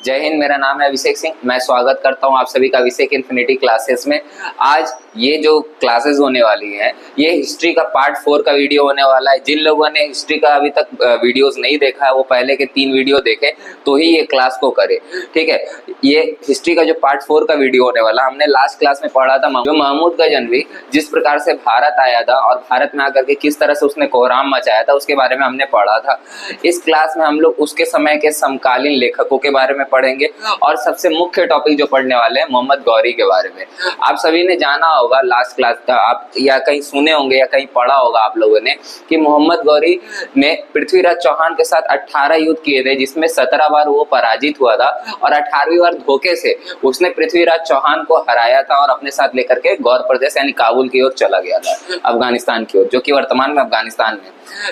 जय हिंद। मेरा नाम है अभिषेक सिंह। मैं स्वागत करता हूं आप सभी का अभिषेक इन्फिनिटी क्लासेस में। आज ये जो क्लासेस होने वाली हैं ये हिस्ट्री का पार्ट 4 का वीडियो होने वाला है। जिन लोगों ने हिस्ट्री का अभी तक वीडियोस नहीं देखा है वो पहले के 3 वीडियो देखें तो ही ये क्लास को करे, ठीक है। ये हिस्ट्री का जो पार्ट 4 का वीडियो होने वाला, हमने लास्ट क्लास में पढ़ा था जो महमूद गजनवी जिस प्रकार से भारत आया था और भारत में आकर के किस तरह से उसने कोहराम मचाया था उसके बारे में हमने पढ़ा था। इस क्लास में हम लोग उसके समय के समकालीन लेखकों के बारे में पढ़ेंगे और सबसे मुख्य टॉपिक जो पढ़ने वाले हैं मोहम्मद गौरी के बारे में। आप सभी ने जाना होगा लास्ट क्लास का, आप या कहीं सुने होंगे या कहीं पढ़ा होगा आप लोगों ने कि मोहम्मद गौरी ने पृथ्वीराज चौहान के साथ 18 युद्ध किए थे जिसमें 17 बार वो पराजित हुआ था और 18वीं बार धोखे से उसने पृथ्वीराज चौहान को हराया था और अपने साथ लेकर के गौर प्रदेश यानी काबुल की ओर चला गया था, अफगानिस्तान की ओर, जो कि वर्तमान में अफगानिस्तान में,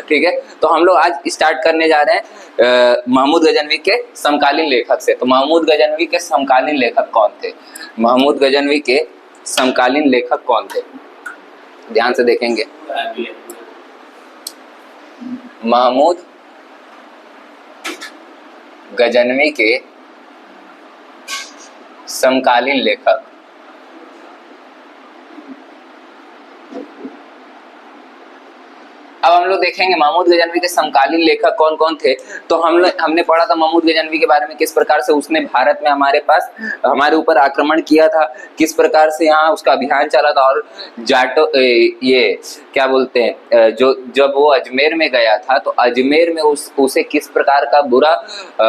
ठीक है। तो हम लोग आज स्टार्ट करने जा रहे हैं महमूद गजनवी के समकालीन लेखक से। तो महमूद गजनवी के समकालीन लेखक कौन थे? महमूद गजनवी के समकालीन लेखक कौन थे? ध्यान से देखेंगे। महमूद गजनवी के समकालीन लेखक, अब हम लोग देखेंगे महमूद गजनवी के समकालीन लेखक कौन कौन थे। तो हमने पढ़ा था महमूद गजनवी के बारे में, किस प्रकार से उसने भारत में हमारे ऊपर आक्रमण किया था, किस प्रकार से यहाँ उसका अभियान चला था और जाटो ये क्या बोलते हैं, जो जब वो अजमेर में गया था तो अजमेर में उसे किस प्रकार का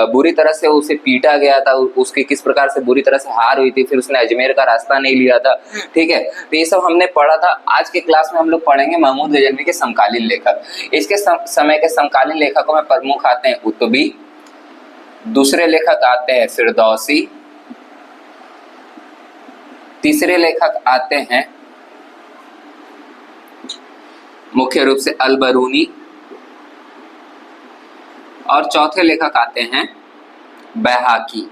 बुरी तरह से उसे पीटा गया था, उसके किस प्रकार से बुरी तरह से हार हुई थी, फिर उसने अजमेर का रास्ता नहीं लिया था, ठीक है। तो ये सब हमने पढ़ा था। आज के क्लास में हम लोग पढ़ेंगे महमूद गजनवी के समकालीन लेखक। इसके समय के समकालीन लेखकों में प्रमुख आते हैं उतबी, दूसरे लेखक आते हैं फिरदौसी, तीसरे लेखक आते हैं मुख्य रूप से अल-बरूनी और चौथे लेखक आते हैं बैहाकी।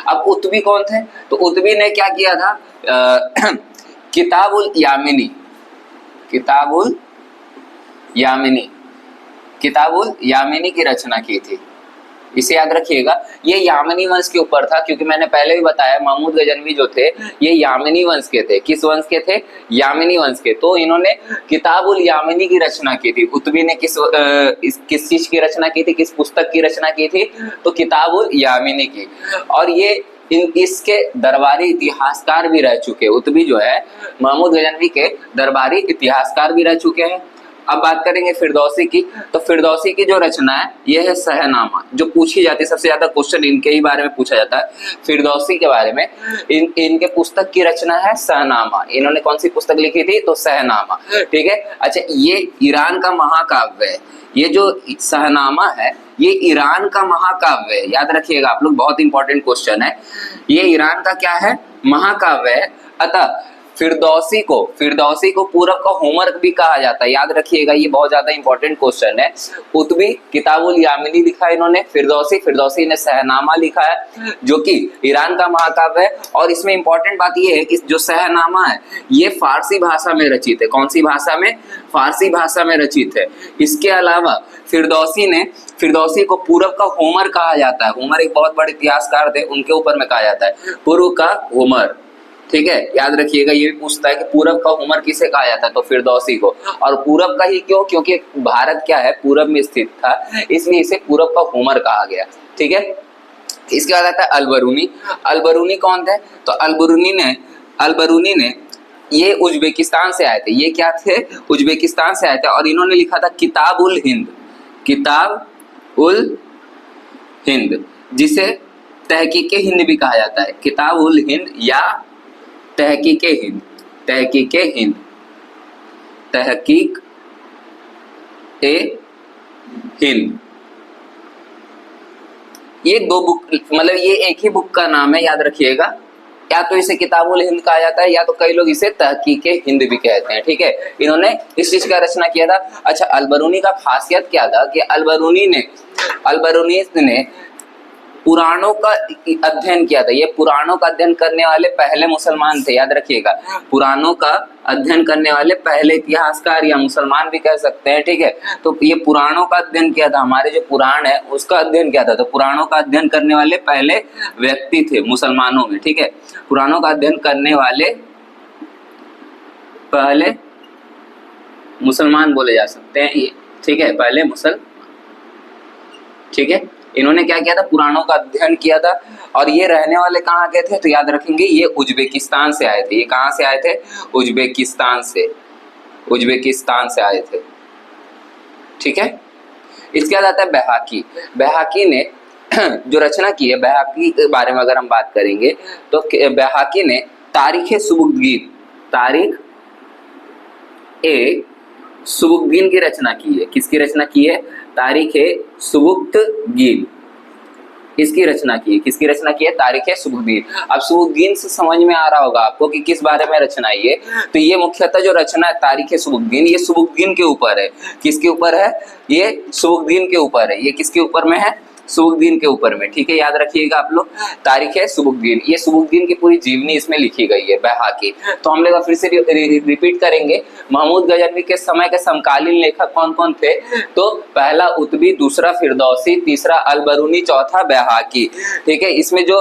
अब उतबी कौन थे? तो उतबी ने क्या किया था, किताबुल यामिनी की रचना की थी। इसे याद रखिएगा, ये यामिनी वंश के ऊपर था, क्योंकि मैंने पहले भी बताया महमूद गजनवी जो थे ये यामिनी वंश के थे। किस वंश के थे? यामिनी वंश के। तो इन्होंने किताबुल यामिनी की रचना की थी। उतबी ने किस चीज की रचना की थी, किस पुस्तक की रचना की थी? तो किताबुल यामिनी की। और ये इसके दरबारी इतिहासकार भी रह चुके। उतबी जो है महमूद गजनवी के दरबारी इतिहासकार भी रह चुके हैं। अब बात करेंगे फिरदौसी की। तो फिरदौसी की जो रचना है यह है शहनामा, जो पूछी जाती है, सबसे ज्यादा क्वेश्चन इनके ही बारे में पूछा जाता है। फिरदौसी के बारे में इनके पुस्तक की रचना है शहनामा। इन्होंने कौन सी पुस्तक लिखी थी? तो शहनामा, ठीक है। अच्छा, ये ईरान का महाकाव्य है। ये जो शहनामा है ये ईरान का महाकाव्य है, याद रखिएगा आप लोग, बहुत इंपॉर्टेंट क्वेश्चन है। ये ईरान का क्या है? महाकाव्य है। अतः फिरदौसी को पूरब का होमर भी कहा जाता है, याद रखिएगा, ये बहुत ज्यादा इंपॉर्टेंट क्वेश्चन है। उतबी किताबुल यामिनी लिखा है इन्होंने, फिरदौसी ने शहनामा लिखा है जो कि ईरान का महाकाव्य है। और इसमें इंपॉर्टेंट बात ये है कि जो शहनामा है ये फारसी भाषा में रचित है। कौन सी भाषा में? फारसी भाषा में रचित है। इसके अलावा फिरदौसी को पूरब का होमर कहा जाता है। होमर एक बहुत बड़े इतिहासकार थे, उनके ऊपर में कहा जाता है पूर्व का होमर, ठीक है। याद रखिएगा, ये भी पूछता है कि पूरब का होमर किसे कहा जाता है? तो फिरदौसी को। और पूरब का ही क्यों? क्योंकि भारत क्या है, पूरब में स्थित था, इसलिए इसे पूरब का होमर कहा गया, ठीक है। इसके बाद आता है अल-बरूनी। अल-बरूनी कौन थे? तो अल-बरूनी ने ये उज्बेकिस्तान से आए थे। ये क्या थे? उज्बेकिस्तान से आए थे और इन्होंने लिखा था किताब-उल हिंद, जिसे तहकीके हिंद भी कहा जाता है। किताब-उल हिंद या तहकीके हिंद, ये 2 बुक, मतलब ये एक ही बुक का नाम है, याद रखिएगा। या तो इसे किताबुल हिंद कहा जाता है या तो कई लोग इसे तहकीके हिंद भी कहते हैं, ठीक है। इन्होंने इस चीज का रचना किया था। अच्छा, अल-बरूनी का खासियत क्या था कि अल-बरूनी ने पुराणों का अध्ययन किया था। ये पुराणों का अध्ययन करने वाले पहले मुसलमान थे, याद रखिएगा। पुराणों का अध्ययन करने वाले पहले इतिहासकार या मुसलमान भी कह सकते हैं, ठीक है। तो ये पुराणों का अध्ययन किया था, हमारे जो पुराण है उसका अध्ययन किया था। तो पुराणों का अध्ययन करने वाले पहले व्यक्ति थे मुसलमानों में, ठीक है। पुराणों का अध्ययन करने वाले पहले मुसलमान बोले जा सकते हैं ये, ठीक है, पहले मुसलमान, ठीक है। इन्होंने क्या किया था, पुराणों का अध्ययन किया था। और ये रहने वाले कहाँ के थे, तो याद रखेंगे ये उज्बेकिस्तान से आए थे। ये कहाँ से आए थे, उज्बेकिस्तान से, उज्बेकिस्तान से आए थे, ठीक है। इसके बाद आता है बैहाकी। बैहाकी ने जो रचना की है, बैहाकी के बारे में अगर हम बात करेंगे तो बैहाकी ने तारीख सुबुक्तगीन, तारीख ए सुबुक्तगीन की रचना की है। किसकी रचना की है, तारीख सुबुक्तगीन, इसकी रचना की है। किसकी रचना की है, तारीख सुबुक्तगीन। अब सुबुक्तगीन से समझ में आ रहा होगा आपको कि किस बारे में रचना है ये। तो ये मुख्यतः जो रचना है तारीख सुबुक्तगीन, ये सुबुक्तगीन के ऊपर है। किसके ऊपर है, ये सुबुक्तगीन के ऊपर है। ये किसके ऊपर में है, सुबुक्तगीन के ऊपर में, ठीक है। याद रखिएगा आप लोग, तारीख है सुबुक्तगीन। ये सुबुक्तगीन की पूरी जीवनी इसमें लिखी गई है, बैहाकी। तो हम लोग फिर से रिपीट करेंगे। महमूद गजनवी के समय के समकालीन लेखक कौन कौन थे, तो पहला उतबी, दूसरा फिरदौसी, तीसरा अलबरूनी, चौथा बैहाकी, ठीक है। इसमें जो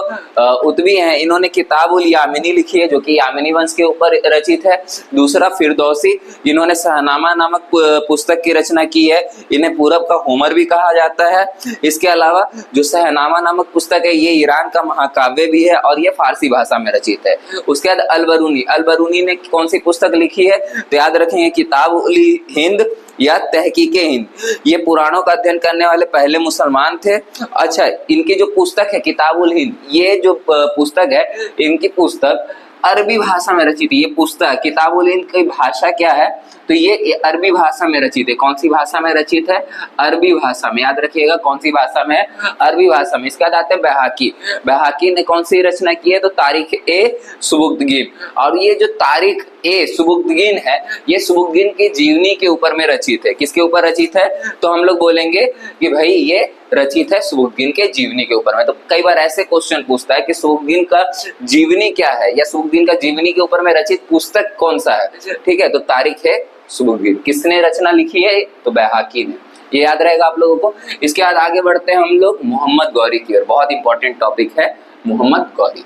उतबी हैं इन्होंने किताबुल यामिनी लिखी है, जो कि यामिनी वंश के ऊपर रचित है। दूसरा फिरदौसी, इन्होंने शहनामा नामक पुस्तक की रचना की है। इन्हें पूरब का होमर भी कहा जाता है। इसके अलावा जो शहनामा नामक पुस्तक है ये ईरान का महाकाव्य भी है और ये फारसी भाषा में रचित है। उसके बाद अलबरूनी, अलबरूनी ने कौन सी पुस्तक लिखी है, तो याद रखेंगे किताब-उल हिंद या तहकीके हिंद। ये पुराणों का अध्ययन करने वाले पहले मुसलमान थे। अच्छा, इनकी जो पुस्तक है किताब-उल हिंद, ये जो पुस्तक है, इनकी पुस्तक अरबी भाषा में रचित है। ये पुस्तक किताब-उल हिंद की भाषा क्या है, तो ये अरबी भाषा में रचित है। कौन सी भाषा में रचित है, अरबी भाषा में। याद रखिएगा कौन सी भाषा में है, अरबी भाषा में। इसके बाद आते हैं बैहाकी। बैहाकी ने कौन सी रचना की है, तो तारीख ए सुबुक्तगीन। और ये जो तारीख ए सुबुक्तगीन है, ये सुबुक्तगीन की जीवनी के ऊपर में रचित है। किसके ऊपर रचित है, तो हम लोग बोलेंगे कि भाई ये रचित है सुबुक्तगीन के जीवनी के ऊपर में। तो कई बार ऐसे क्वेश्चन पूछता है कि सुबुक्तगीन का जीवनी क्या है, या सुबुक्तगीन का जीवनी के ऊपर में रचित पुस्तक कौन सा है, ठीक है। तो तारीख है सुबुक्तगीन। किसने रचना लिखी है, तो बैहाकी ने। ये याद रहेगा आप लोगों को। इसके बाद आगे बढ़ते हैं हम लोग मोहम्मद गौरी की ओर। बहुत इंपॉर्टेंट टॉपिक है मोहम्मद गौरी।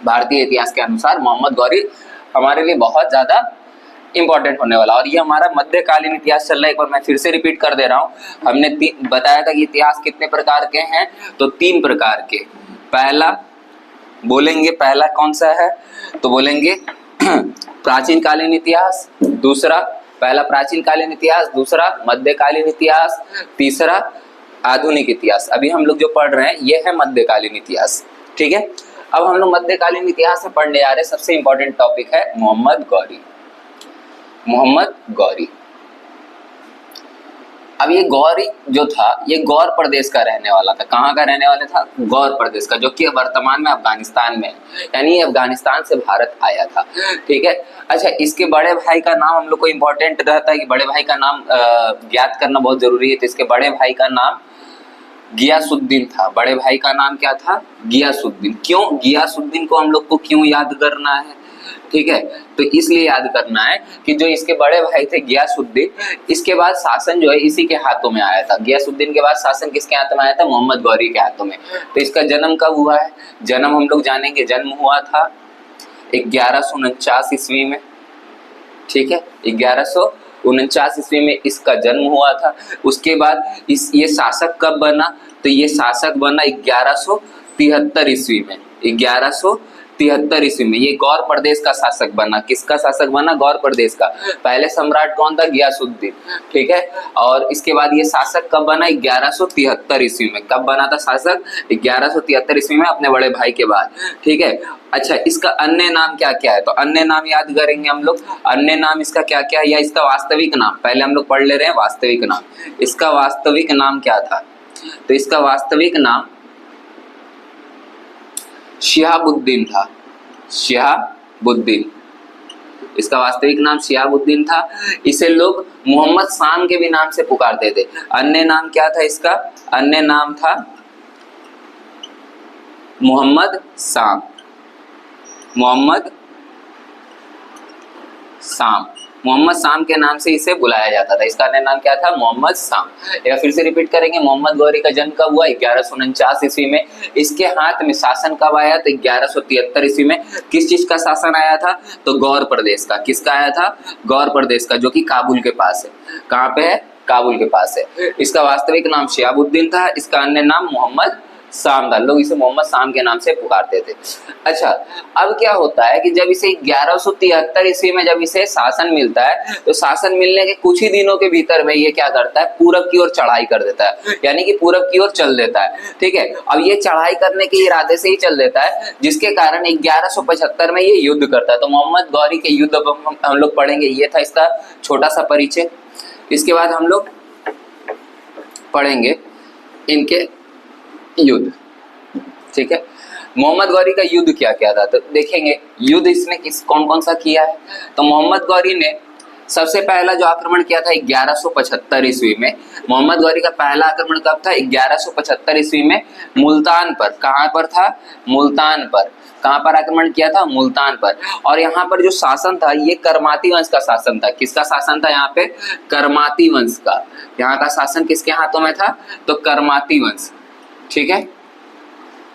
भारतीय इतिहास के अनुसार मोहम्मद गौरी हमारे लिए बहुत ज्यादा इंपॉर्टेंट होने वाला। और ये हमारा मध्यकालीन इतिहास चल रहा है। एक बार मैं फिर से रिपीट कर दे रहा हूँ। हमने बताया था कि इतिहास कितने प्रकार के हैं, तो 3 प्रकार के। पहला बोलेंगे, पहला कौन सा है, तो बोलेंगे प्राचीन कालीन इतिहास। दूसरा, पहला प्राचीन कालीन इतिहास, दूसरा मध्यकालीन इतिहास, तीसरा आधुनिक इतिहास। अभी हम लोग जो पढ़ रहे हैं ये है मध्यकालीन इतिहास, ठीक है। अब हम लोग मध्यकालीन इतिहास में पढ़ने आ रहे हैं। सबसे इंपॉर्टेंट टॉपिक है मोहम्मद गौरी। मोहम्मद गौरी। अब ये गौरी जो था, ये गौर प्रदेश का रहने वाला था। कहाँ का रहने वाला था, गौर प्रदेश का, जो कि वर्तमान में अफगानिस्तान में है। यानी ये अफगानिस्तान से भारत आया था, ठीक है। अच्छा, इसके बड़े भाई का नाम हम लोग को इम्पोर्टेंट रहता है कि बड़े भाई का नाम ज्ञात करना बहुत जरूरी है। तो इसके बड़े भाई का नाम गियासुद्दीन था। बड़े भाई का नाम क्या था, गियासुद्दीन। क्यों गियासुद्दीन को हम लोग को क्यों याद करना है, ठीक है। तो इसलिए याद करना है कि जो इसके बड़े भाई थे गियासुद्दीन, इसके बाद शासन जो है इसी के हाथों में आया था। गियासुद्दीन के बाद शासन किसके हाथों में आया था, मोहम्मद गौरी के हाथों में। तो इसका जन्म कब हुआ है, जन्म हम लोग जानेंगे। जन्म हुआ था 1149 ईस्वी में, ठीक है। 1149 ईस्वी में इसका जन्म हुआ था। उसके बाद ये शासक कब बना, तो ये शासक बना 1173 ईस्वी में। 1173 ईस्वी में ये गौर प्रदेश का शासक बना। किसका शासक बना, गौर प्रदेश का। पहले सम्राट कौन था, गियासुद्दीन, ठीक है। और इसके बाद ये शासक कब बना, 1173 ईस्वी में। कब बना था शासक, 1173 ईस्वी में, अपने बड़े भाई के बाद, ठीक है। अच्छा, इसका अन्य नाम क्या क्या है, तो अन्य नाम याद करेंगे हम लोग। अन्य नाम इसका क्या क्या है, या इसका वास्तविक नाम पहले हम लोग पढ़ ले रहे हैं। वास्तविक नाम, इसका वास्तविक नाम क्या था, तो इसका वास्तविक नाम शिहाबुद्दीन था। शिहाबुद्दीन, इसका वास्तविक नाम शिहाबुद्दीन था। इसे लोग मोहम्मद शाम के भी नाम से पुकारते थे। अन्य नाम क्या था इसका, अन्य नाम था मोहम्मद शाम, मोहम्मद शाम, मोहम्मद शाम के नाम से इसे बुलाया जाता था। इसका अन्य नाम क्या था? मोहम्मद शाम। या फिर से रिपीट करेंगे, मोहम्मद गौरी का जन्म कब हुआ? 1149 ईस्वी में। इसके हाथ में शासन कब आया? तो 1173 ईस्वी में। किस चीज का शासन आया था? तो गौर प्रदेश का। किसका आया था? गौर प्रदेश का, जो कि काबुल के पास है। कहाँ पे है? काबुल के पास है। इसका वास्तविक नाम शिहाबुद्दीन था, इसका अन्य नाम मोहम्मद शाम था। लोग इसे मोहम्मद शाम के नाम से पुकारते थे। अच्छा, अब क्या होता है कि जब इसे 1173 ईस्वी में जब इसे शासन मिलता है, तो शासन मिलने के कुछ ही दिनों के भीतर में ये क्या करता है? पूरब की ओर चढ़ाई कर देता है, यानी कि पूरब की ओर चल देता है। ठीक है, अब ये चढ़ाई करने के इरादे से ही चल देता है, जिसके कारण 1175 में ये युद्ध करता है। तो मोहम्मद गौरी के युद्ध हम लोग पढ़ेंगे। ये था इसका छोटा सा परिचय। इसके बाद हम लोग पढ़ेंगे इनके युद्ध। ठीक है, मोहम्मद गौरी का युद्ध क्या क्या था, तो देखेंगे युद्ध इसने कौन कौन सा किया है। तो मोहम्मद गौरी ने सबसे पहला जो आक्रमण किया था 1175 ईस्वी में। मोहम्मद गौरी का पहला आक्रमण कब था? 1175 ईस्वी में मुल्तान पर। कहाँ पर था? मुल्तान पर। कहाँ पर आक्रमण किया था? मुल्तान पर। और यहाँ पर जो शासन था ये करमाती वंश का शासन था। किसका शासन था यहाँ पे? करमाती वंश का। यहाँ का शासन किसके हाथों में था? तो करमाती वंश। ठीक है,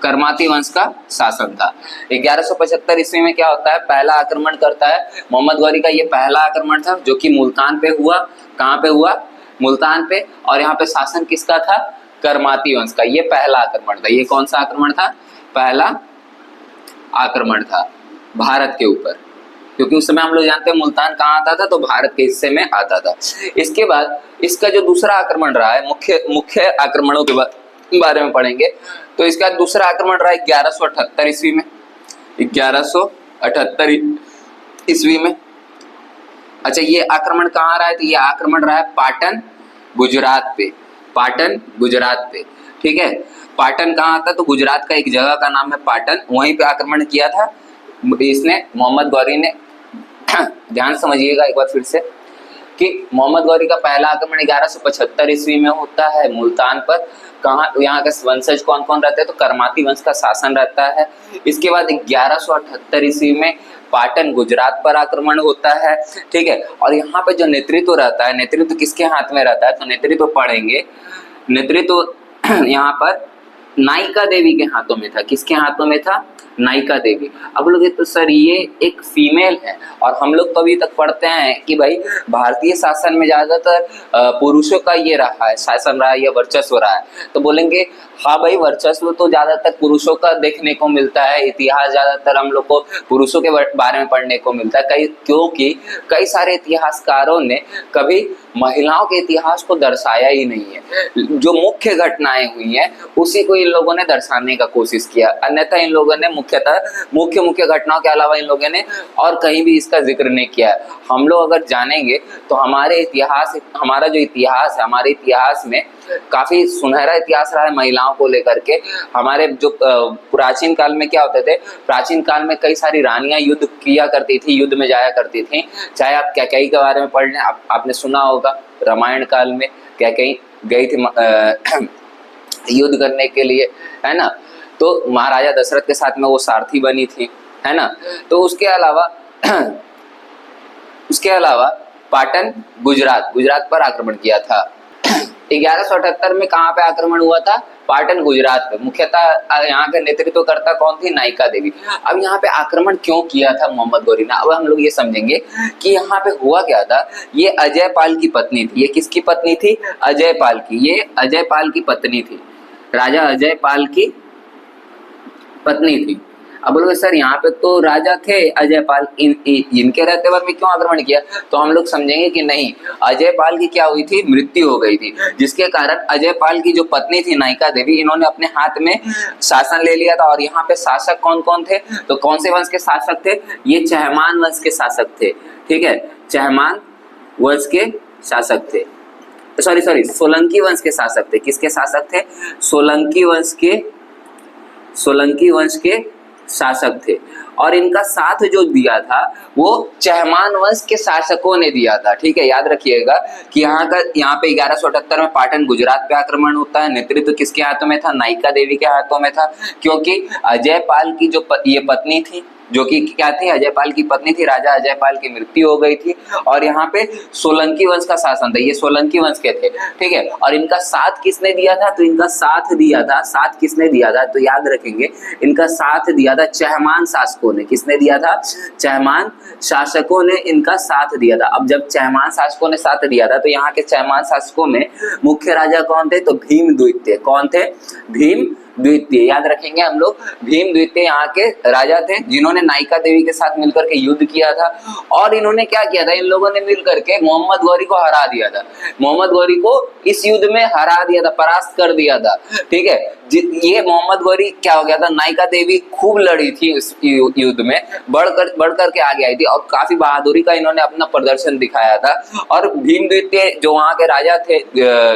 करमाती वंश का शासन था। 1175 ईस्वी में क्या होता है? पहला आक्रमण करता है मोहम्मद गौरी का। ये पहला आक्रमण था जो कि मुल्तान पे हुआ। कहाँ पे हुआ? मुल्तान पे। और यहाँ पे शासन किसका था? करमाती वंश का। ये पहला आक्रमण था। ये कौन सा आक्रमण था? पहला आक्रमण था भारत के ऊपर, क्योंकि उस समय हम लोग जानते हैं मुल्तान कहाँ आता था? तो भारत के हिस्से में आता था। इसके बाद इसका जो दूसरा आक्रमण रहा है, मुख्य आक्रमणों के बारे में पढ़ेंगे। तो इसका दूसरा आक्रमण रहा 1178 ईस्वी में। 1178 ईस्वी में। अच्छा, ये आक्रमण कहाँ रहा है? तो ये आक्रमण रहा है पाटन गुजरात पे। पाटन गुजरात पे। ठीक है, पाटन कहाँ आता? तो गुजरात का एक जगह का नाम है पाटन, वहीं पे आक्रमण किया था इसने, मोहम्मद गौरी ने। ध्यान समझिएगा एक बार फिर से कि मोहम्मद गौरी का पहला आक्रमण 1175 ईस्वी में होता है मुल्तान पर। कहाँ? यहाँ के वंशज कौन कौन रहते हैं? तो करमाती वंश का शासन रहता है। इसके बाद 1178 ईस्वी में पाटन गुजरात पर आक्रमण होता है। ठीक है, और यहाँ पे जो नेतृत्व रहता है, नेतृत्व किसके हाथ में रहता है? तो नेतृत्व पढ़ेंगे, नेतृत्व यहाँ पर नायिका देवी के हाथों में था। किसके हाथों में था? नायिका देवी। अब लोग तो सर ये एक फीमेल है, और हम लोग तो अभी तक पढ़ते हैं कि भाई भारतीय शासन में ज्यादातर पुरुषों का ये रहा है, शासन रहा है या वर्चस्व रहा है। तो बोलेंगे हाँ भाई, वर्चस्व तो ज्यादातर पुरुषों का देखने को मिलता है। इतिहास ज्यादातर हम लोग को पुरुषों के बारे में पढ़ने को मिलता है, क्योंकि कई सारे इतिहासकारों ने कभी महिलाओं के इतिहास को दर्शाया ही नहीं है। जो मुख्य घटनाएं हुई हैं उसी को इन लोगों ने दर्शाने का कोशिश किया। अन्यथा इन लोगों ने मुख्यतः मुख्य घटनाओं के अलावा इन लोगों ने और कहीं भी इसका जिक्र नहीं किया है। हम लोग अगर जानेंगे तो हमारे इतिहास, हमारा जो इतिहास है, हमारे इतिहास में काफी सुनहरा इतिहास रहा है महिलाओं को लेकर के। हमारे जो प्राचीन काल में क्या होते थे? प्राचीन काल में कई सारी रानियां युद्ध किया करती थी, युद्ध में जाया करती थी। चाहे आप कैकेयी के बारे में पढ़ लें, आपने सुना होगा रामायण काल में कैकेयी गई थी युद्ध करने के लिए, है ना। तो महाराजा दशरथ के साथ में वो सारथी बनी थी, है ना। तो उसके अलावा पाटन गुजरात पर आक्रमण किया था। 1178 में कहाँ पे आक्रमण हुआ था? पाटन गुजरात पे। मुख्यतः यहाँ का नेतृत्व करता कौन थी? नायिका देवी। अब यहाँ पे आक्रमण क्यों किया था मोहम्मद गौरी ने? अब हम लोग ये समझेंगे कि यहाँ पे हुआ क्या था। ये अजय पाल की पत्नी थी। ये किसकी पत्नी थी? अजय पाल की। ये अजय पाल की पत्नी थी, राजा अजय पाल की पत्नी थी। अब बोलोगे सर यहाँ पे तो राजा थे अजय पाल, इनके रहते वक्त में क्यों आक्रमण किया? तो हम लोग समझेंगे कि नहीं, अजय पाल की क्या हुई थी? मृत्यु हो गई थी, जिसके कारण अजय पाल की जो पत्नी थी नायिका देवी, इन्होंने अपने हाथ में शासन ले लिया था। और यहाँ पे शासक कौन कौन थे? तो कौन से वंश के शासक थे? ये चहमान वंश के शासक थे। ठीक है, चहमान वंश के शासक थे। सॉरी, सोलंकी वंश के शासक थे। किसके शासक थे? सोलंकी वंश के शासक थे। और इनका साथ जो दिया था वो चहमान वंश के शासकों ने दिया था। ठीक है, याद रखिएगा कि यहाँ पे 1178 में पाटन गुजरात पे आक्रमण होता है। नेतृत्व किसके हाथों में था? नायिका देवी के हाथों में था, क्योंकि अजयपाल की जो ये पत्नी थी, जो कि क्या थी, अजयपाल की पत्नी थी, राजा अजयपाल की मृत्यु हो गई थी और यहाँ पे सोलंकी वंश का शासन था, ये सोलंकी वंश के थे। ठीक है, और इनका साथ किसने दिया था? तो इनका साथ दिया था, साथ किसने दिया था? तो याद रखेंगे, इनका साथ दिया था चहमान शासकों ने। किसने दिया था? चहमान शासकों ने इनका साथ दिया था। अब जब चहमान शासकों ने साथ दिया था तो यहाँ के चहमान शासकों में मुख्य राजा कौन थे? तो भीम द्वितीय। कौन थे? भीम द्वितीय। याद रखेंगे हम लोग, भीम द्वितीय यहाँ के राजा थे जिन्होंने नायिका देवी के साथ मिलकर के युद्ध किया था। और इन्होंने क्या किया था? इन लोगों ने मिलकर के मोहम्मद गौरी को हरा दिया था। मोहम्मद गौरी को इस युद्ध में हरा दिया था, परास्त कर दिया था। ठीक है, ये मोहम्मद गौरी क्या हो गया था? नायिका देवी खूब लड़ी थी इस युद्ध में, बढ़कर के आगे आई थी और काफी बहादुरी का इन्होंने अपना प्रदर्शन दिखाया था। और भीम द्वितीय जो वहां के राजा थे,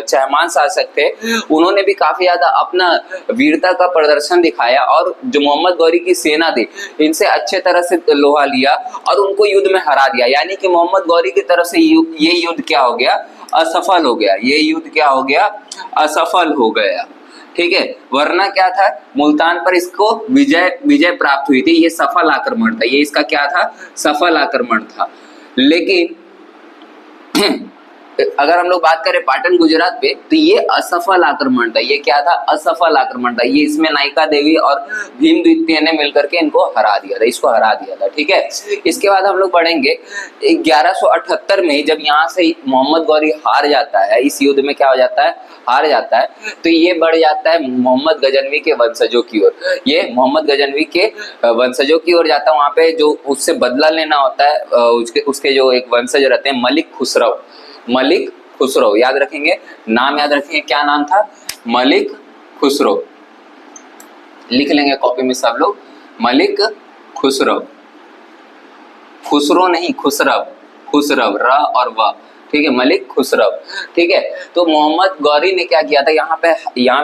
चहमान शासक थे, उन्होंने भी काफी ज्यादा अपना वीरता का प्रदर्शन दिखाया और जो मोहम्मद गौरी की सेना थी इनसे अच्छे तरह से लोहा लिया और उनको युद्ध में हरा दिया। यानी कि मोहम्मद गौरी की तरफ से ये युद्ध क्या हो गया? असफल हो गया। ये युद्ध क्या हो गया? असफल हो गया। ठीक है, वरना क्या था? मुल्तान पर इसको विजय प्राप्त हुई थी। ये सफल आक्रमण था, ये इसका क्या था? सफल आक्रमण था। लेकिन अगर हम लोग बात करें पाटन गुजरात पे, तो ये असफल आक्रमण था। ये क्या था? असफल आक्रमण था। ये इसमें नायिका देवी और भीम द्वितीय ने मिलकर के इनको हरा दिया था, इसको हरा दिया था। ठीक है, इसके बाद हम लोग पढ़ेंगे 1178 में जब यहाँ से मोहम्मद गौरी हार जाता है, इस युद्ध में क्या हो जाता है? हार जाता है, तो ये बढ़ जाता है मोहम्मद गजनवी के वंशजों की ओर। ये मोहम्मद गजनवी के वंशजों की ओर जाता है। वहां पे जो उससे बदला लेना होता है, उसके जो एक वंशज रहते हैं मलिक खुसरो। मलिक खुसरो, याद रखेंगे, नाम याद रखेंगे, क्या नाम था? मलिक खुसरो। लिख लेंगे कॉपी में सब लोग, मलिक खुसरो। खुसरो नहीं, खुसरव, खुसरव, र और व। ठीक है, मलिक खुसरव। ठीक है, तो मोहम्मद गौरी ने क्या किया था? यहाँ पे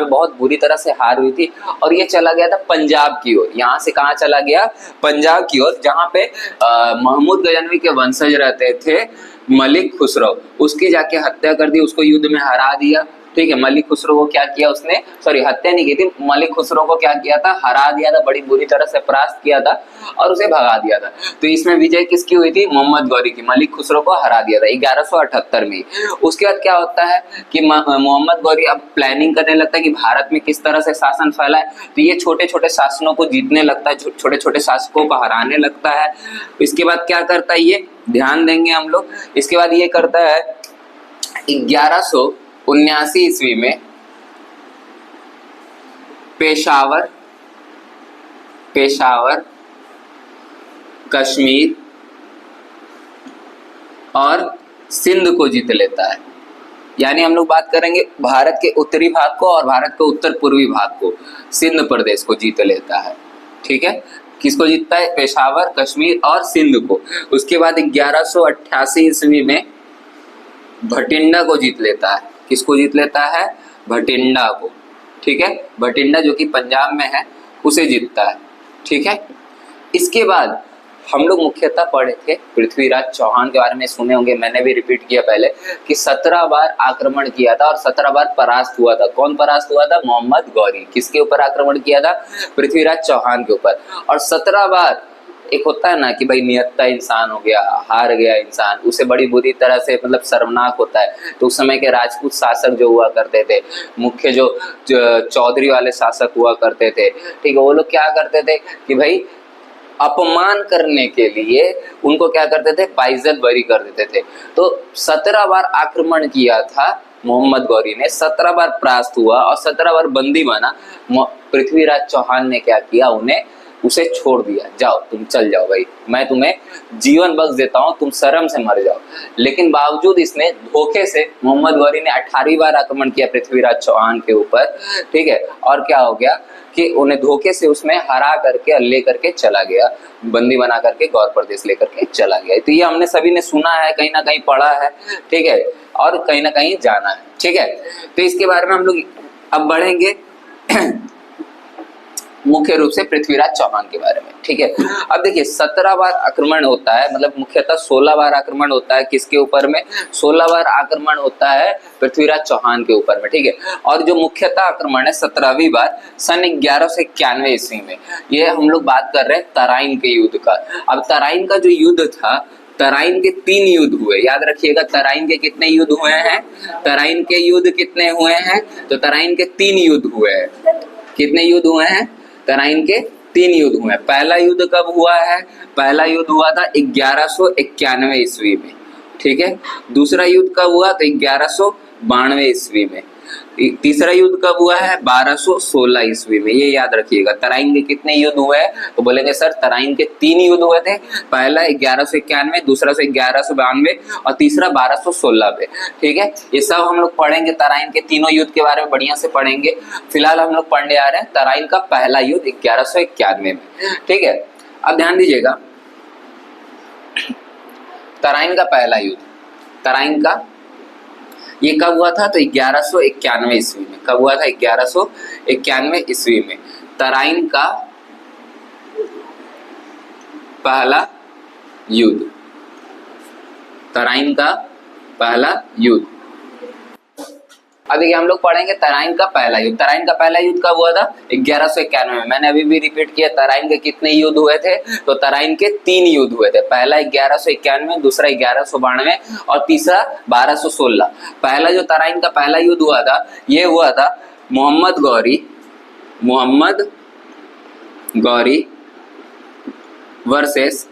बहुत बुरी तरह से हार हुई थी और ये चला गया था पंजाब की ओर। यहाँ से कहाँ चला गया? पंजाब की ओर, जहाँ पे महमूद गजनवी के वंशज रहते थे मलिक खुसरो। उसकी जाके हत्या कर दी, उसको युद्ध में हरा दिया। ठीक है, मलिक खुसरो को क्या किया उसने? सॉरी, हत्या नहीं की थी, मलिक खुसरो को क्या किया था? हरा दिया था, बड़ी बुरी तरह से परास्त किया था और उसे भगा दिया था। तो इसमें विजय किसकी हुई थी? मोहम्मद गौरी की। मलिक खुसरो को हरा दिया था 1178 में। उसके बाद क्या होता है कि मोहम्मद गौरी अब प्लानिंग करने लगता है कि भारत में किस तरह से शासन फैलाए। तो ये छोटे छोटे शासनों को जीतने लगता है, छोटे छोटे शासकों को हराने लगता है। इसके बाद क्या करता है ये? ध्यान देंगे हम लोग। इसके बाद ये करता है 1179 ईस्वी में पेशावर, कश्मीर और सिंध को जीत लेता है। यानी हम लोग बात करेंगे भारत के उत्तरी भाग को और भारत के उत्तर पूर्वी भाग को, सिंध प्रदेश को जीत लेता है। ठीक है, किसको जीतता है? पेशावर, कश्मीर और सिंध को। उसके बाद 1188 ईस्वी में भटिंडा को जीत लेता है। किसको जीत लेता है? भटिंडा को। ठीक है, भटिंडा जो कि पंजाब में है, उसे जीतता है। ठीक है, इसके बाद हम लोग मुख्यतः पढ़े थे पृथ्वीराज चौहान के बारे में, सुने होंगे, मैंने भी रिपीट किया पहले कि 17 बार आक्रमण किया था और 17 बार परास्त हुआ था। कौन परास्त हुआ था? मोहम्मद गौरी। किसके ऊपर आक्रमण किया था? पृथ्वीराज चौहान के ऊपर। और 17 बार, एक होता है ना कि भाई निहत्था इंसान हो गया, हार गया इंसान, उसे बड़ी बुरी तरह से मतलब शर्मनाक होता है। तो उस समय के राजपूत शासक जो हुआ करते थे, मुख्य जो चौधरी वाले शासक हुआ करते थे, ठीक है, वो लोग क्या करते थे कि भाई अपमान करने के लिए उनको क्या करते थे? बाइज्जत बरी कर देते थे। तो 17 बार आक्रमण किया था मोहम्मद गौरी ने, 17 बार परास्त हुआ और 17 बार बंदी बना। पृथ्वीराज चौहान ने क्या किया? उसे छोड़ दिया, जाओ तुम चल जाओ भाई, मैं तुम्हें जीवन बख्श देता हूं, तुम शर्म से मर जाओ। लेकिन बावजूद इसने धोखे से, मोहम्मद गौरी ने 18वीं बार आक्रमण किया पृथ्वीराज चौहान के ऊपर। ठीक है, और क्या हो गया कि उन्हें धोखे से उसमें हरा करके ले करके चला गया, बंदी बना करके गौर प्रदेश लेकर के चला गया। तो ये हमने सभी ने सुना है, कहीं ना कहीं पढ़ा है, ठीक है, और कहीं ना कहीं जाना है। ठीक है, तो इसके बारे में हम लोग अब बढ़ेंगे मुख्य रूप से पृथ्वीराज चौहान के बारे में, ठीक है। अब देखिए 17 बार आक्रमण होता है, मतलब मुख्यतः 16 बार आक्रमण होता है किसके ऊपर में, 16 बार आक्रमण होता है पृथ्वीराज चौहान के ऊपर में, ठीक है। और जो मुख्यतः आक्रमण है 17वीं बार सन 1191 ईस्वी में, ये हम लोग बात कर रहे हैं तराइन के युद्ध का। अब तराइन का जो युद्ध था, तराइन के 3 युद्ध हुए, याद रखिएगा। तराइन के कितने युद्ध हुए हैं, तराइन के युद्ध कितने हुए हैं, तो तराइन के 3 युद्ध हुए हैं। कितने युद्ध हुए हैं, तराइन के 3 युद्ध हुए हैं। पहला युद्ध कब हुआ है, पहला युद्ध हुआ था 1191 ईस्वी में, ठीक है। दूसरा युद्ध कब हुआ, तो 1192 ईस्वी में। तीसरा युद्ध कब हुआ है, 1216 ईस्वी में। ये याद रखिएगा। तराइन के कितने युद्ध हुए हैं, तो बोलेंगे सर तराइन के 3 युद्ध हुए थे, पहला 1191, दूसरा से 1192 और तीसरा 1216 पे, ठीक है। ये सब हम लोग पढ़ेंगे, तराइन के तीनों युद्ध के बारे में बढ़िया से पढ़ेंगे। फिलहाल हम लोग पढ़ने आ रहे हैं तराइन का पहला युद्ध 1191 में, ठीक है। अब ध्यान दीजिएगा, तराइन का पहला युद्ध, तराइन का ये कब हुआ था, तो 1191 ईस्वी में। कब हुआ था, 1191 ईस्वी में तराइन का पहला युद्ध, तराइन का पहला युद्ध। अब देखिए हम लोग पढ़ेंगे तराइन का पहला युद्ध। तराइन का पहला युद्ध कब हुआ था, 1191 में। मैंने अभी भी रिपीट किया, तराइन के कितने युद्ध हुए थे, तो तराइन के 3 युद्ध हुए थे। पहला 1191, दूसरा 1192 और तीसरा 1216। पहला जो तराइन का पहला युद्ध हुआ था, ये हुआ था मोहम्मद गौरी वर्सेस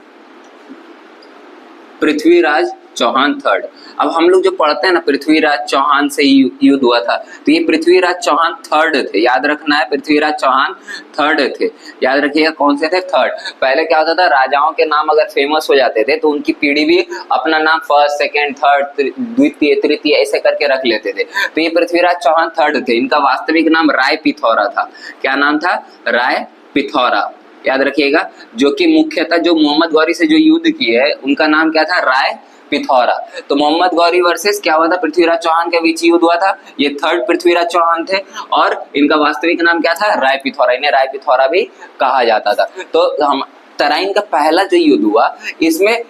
पृथ्वीराज चौहान थर्ड। अब हम लोग जो पढ़ते हैं ना, पृथ्वीराज चौहान से युद्ध हुआ था, तो ये पृथ्वीराज चौहान थर्ड थे, याद रखना है। पृथ्वीराज चौहान थर्ड थे, याद रखिएगा। कौन से थे, थर्ड। पहले क्या होता था, राजाओं के नाम अगर फेमस हो जाते थे तो उनकी पीढ़ी भी अपना नाम फर्स्ट, सेकेंड, थर्ड, द्वितीय, तृतीय ऐसे करके रख लेते थे। तो ये पृथ्वीराज चौहान थर्ड थे। इनका वास्तविक नाम राय पिथौरा था। क्या नाम था, राय पिथौरा, याद रखिएगा। जो कि मुख्यतः जो मोहम्मद गौरी से जो युद्ध किए है, उनका नाम क्या था, राय पिथौरा। तो मोहम्मद गौरी वर्सेस क्या हुआ था, पृथ्वीराज चौहान के बीच युद्ध हुआ था। ये थर्ड पृथ्वीराज चौहान थे और इनका वास्तविक नाम क्या था, राय पिथौरा। इन्हें राय पिथौरा भी कहा जाता था। तो हम तराइन का पहला जो युद्ध हुआ, इसमें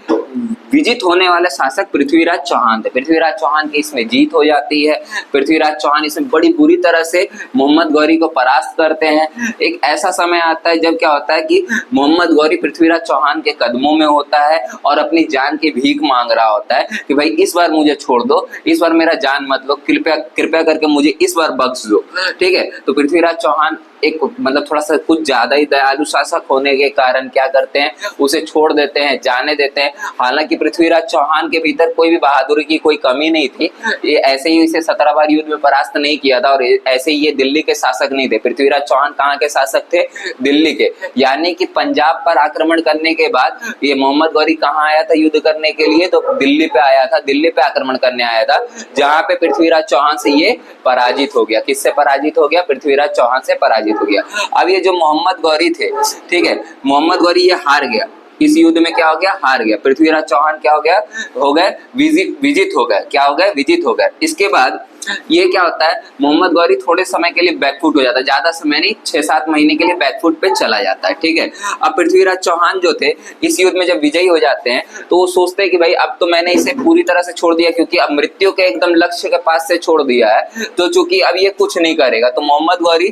विजित होने वाले शासक पृथ्वीराज चौहान थे। पृथ्वीराज चौहान की इसमें जीत हो जाती है। पृथ्वीराज चौहान इसमें बड़ी बुरी तरह से मोहम्मद गौरी को परास्त करते हैं। एक ऐसा समय आता है जब क्या होता है कि मोहम्मद गौरी पृथ्वीराज चौहान के कदमों में होता है और अपनी जान की भीख मांग रहा होता है कि भाई इस बार मुझे छोड़ दो, इस बार मेरा जान मत लो, कृपया करके मुझे इस बार बख्श दो, ठीक है। तो पृथ्वीराज चौहान एक मतलब थोड़ा सा कुछ ज्यादा ही दयालु शासक होने के कारण क्या करते हैं, उसे छोड़ देते हैं, जाने देते हैं। हालांकि पृथ्वीराज चौहान के भीतर कोई भी बहादुरी की कोई कमी नहीं थी। ये ऐसे ही इसे 17 बार युद्ध में परास्त नहीं किया था और ऐसे ही ये दिल्ली के शासक नहीं थे। पृथ्वीराज चौहान कहाँ के शासक थे, दिल्ली के। यानी कि पंजाब पर आक्रमण करने के बाद ये मोहम्मद गौरी कहाँ आया था युद्ध करने के लिए, तो दिल्ली पे आया था, दिल्ली पे आक्रमण करने आया था, जहाँ पे पृथ्वीराज चौहान से ये पराजित हो गया। किससे पराजित हो गया, पृथ्वीराज चौहान से पराजित हो गया। अब ये जो मोहम्मद गौरी थे, ठीक है, मोहम्मद गौरी ये हार गया इस युद्ध में। क्या हो गया, हार गया। पृथ्वीराज चौहान क्या हो गया, हो गए विजित हो गए। क्या हो गए, विजित हो गए। इसके बाद ये क्या होता है, मोहम्मद गौरी थोड़े समय के लिए बैकफुट हो जाता है, ज्यादा समय नहीं, 6-7 महीने के लिए बैकफुट पे चला जाता है, ठीक है। अब पृथ्वीराज चौहान जो थे इस युद्ध में जब विजयी हो जाते हैं तो वो सोचते हैं कि भाई अब तो मैंने इसे पूरी तरह से छोड़ दिया, क्योंकि अब मृत्यु के एकदम लक्ष्य के पास से छोड़ दिया है, तो चूंकि अब ये कुछ नहीं करेगा। तो मोहम्मद गौरी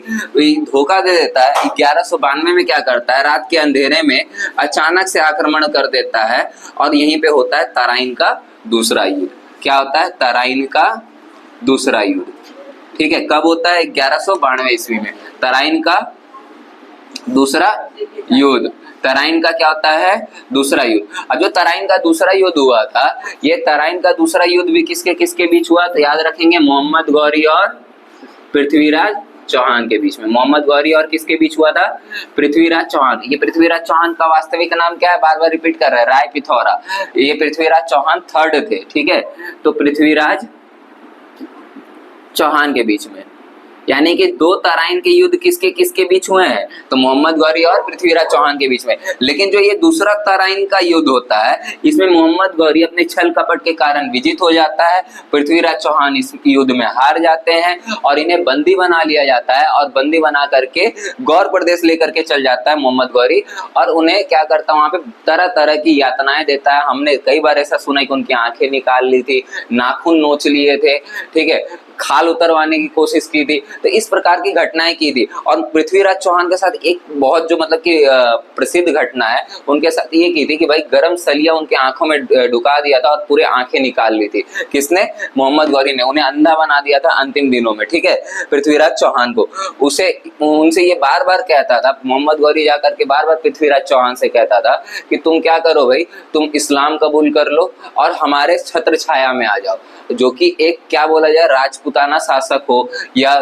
धोखा दे देता है। 1192 में क्या करता है, रात के अंधेरे में अचानक से आक्रमण कर देता है और यहीं पे होता है तराइन का दूसरा युद्ध। क्या होता है, तराइन का दूसरा युद्ध, ठीक है। कब होता है, 1192 ईस्वी में तराइन का दूसरा युद्ध। तराइन का क्या होता है, दूसरा युद्ध। अब जो तराइन का दूसरा युद्ध हुआ था, ये तराइन का दूसरा युद्ध भी किसके किसके बीच हुआ, तो याद रखेंगे मोहम्मद गौरी और पृथ्वीराज चौहान के बीच में। मोहम्मद गौरी और किसके बीच हुआ था, पृथ्वीराज चौहान। ये पृथ्वीराज चौहान का वास्तविक नाम क्या है, बार बार रिपीट कर रहा है, राय पिथौरा। ये पृथ्वीराज चौहान थर्ड थे, ठीक है। तो पृथ्वीराज चौहान के बीच में, यानी कि दो तराइन के युद्ध किसके किसके बीच हुए हैं, तो मोहम्मद गौरी और पृथ्वीराज चौहान के बीच में। लेकिन जो ये दूसरा तराइन का युद्ध होता है, इसमें मोहम्मद गौरी अपने छल कपट के कारण विजित हो जाता है, पृथ्वीराज चौहान इस युद्ध में हार जाते हैं और इन्हें बंदी बना लिया जाता है, और बंदी बना करके गौर प्रदेश लेकर के चल जाता है मोहम्मद गौरी, और उन्हें क्या करता है, वहां पे तरह तरह की यातनाएं देता है। हमने कई बार ऐसा सुना है कि उनकी आंखें निकाल ली थी, नाखून नोच लिए थे, ठीक है, खाल उतरवाने की कोशिश की थी, तो इस प्रकार की घटनाएं की थी। और पृथ्वीराज चौहान के साथ एक बहुत जो मतलब कि प्रसिद्ध घटना है, उनके साथ ये की थी कि भाई गरम सलिया उनके आंखों में ढुका दिया था और पूरे आंखें निकाल ली थी। किसने? मोहम्मद गौरी ने। उन्हें अंधा बना दिया था अंतिम दिनों में, ठीक है, पृथ्वीराज चौहान को। उनसे ये बार बार कहता था, मोहम्मद गौरी जाकर के बार बार पृथ्वीराज चौहान से कहता था कि तुम क्या करो भाई, तुम इस्लाम कबूल कर लो और हमारे छत्र छाया में आ जाओ। जो कि एक क्या बोला जाए, राजपूताना शासक हो या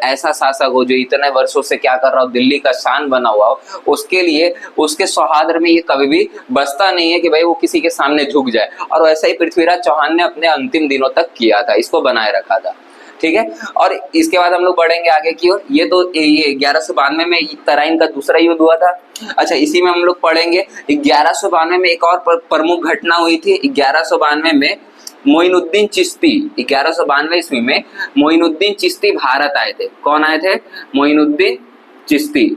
ऐसा शासक हो जो इतने वर्षों से क्या कर रहा हो, दिल्ली का शान बना हुआ हो, उसके लिए उसके सौहार्द में ये कभी भी बसता नहीं है कि भाई वो किसी के सामने झुक जाए। और वैसा ही पृथ्वीराज चौहान ने अपने अंतिम दिनों तक किया था, इसको बनाए रखा था, ठीक है। और इसके बाद हम लोग बढ़ेंगे आगे की ओर। ये तो ये 1192 में तराइन का दूसरा युद्ध हुआ था। अच्छा, इसी में हम लोग पढ़ेंगे 1192 में एक और प्रमुख घटना हुई थी। 1192 में मोइनुद्दीन चिश्ती, 1192 ईस्वी में मोइनुद्दीन चिश्ती भारत आए थे। कौन आए थे? मोइनुद्दीन चिश्ती।